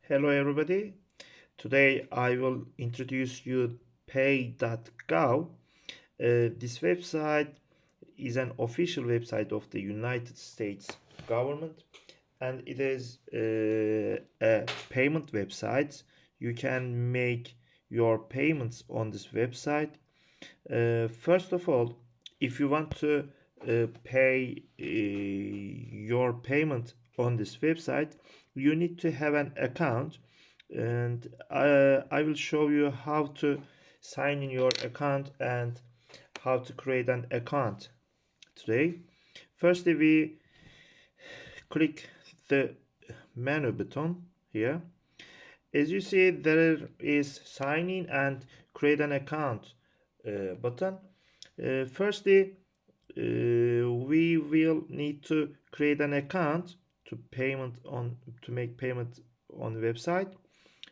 Hello everybody. Today I will introduce you pay.gov. This website is an official website of the United States government, and it is a payment website. You can make your payments on this website. First of all, if you want to pay your payment on this website, you need to have an account, and I will show you how to sign in your account and how to create an account today. Firstly, we click the menu button here. As you see, there is sign in and create an account button. Firstly, we will need to create an account to make payment on the website.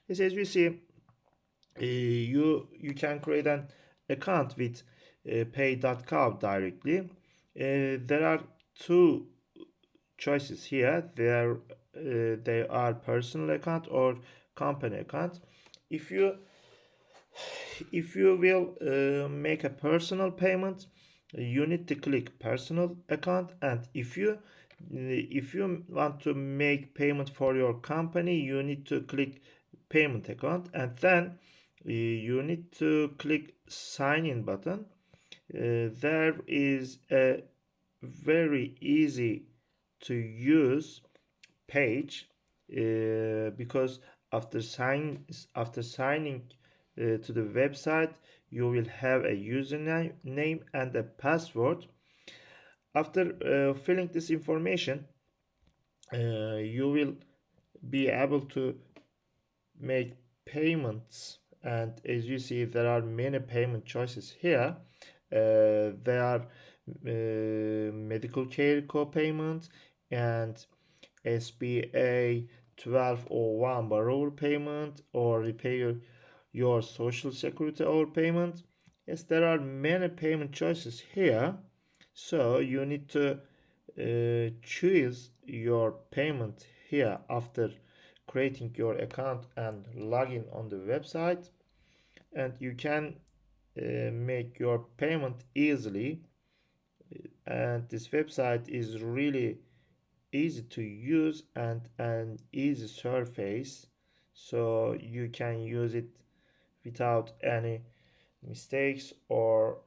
As we see, you can create an account with pay.gov directly. There are two choices here. They are personal account or company account. If you will make a personal payment, you need to click personal account, and if you want to make payment for your company, you need to click payment account, and then you need to click sign in button. There is a very easy to use page, because after signing to the website, you will have a username and a password. After filling this information, you will be able to make payments, and as you see, there are many payment choices here. There are medical care co-payments and SBA 1201 borrower payment, or repair your social security overpayment. Yes, there are many payment choices here, so you need to choose your payment here after creating your account and login on the website, and you can make your payment easily. And this website is really easy to use and an easy surface, so you can use it without any mistakes or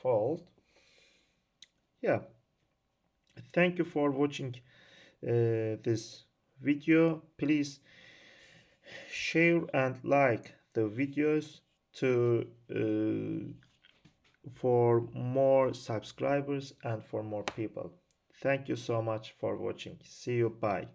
fault. Yeah, thank you for watching this video. Please share and like the videos to for more subscribers and for more people. Thank you so much for watching. See you. Bye.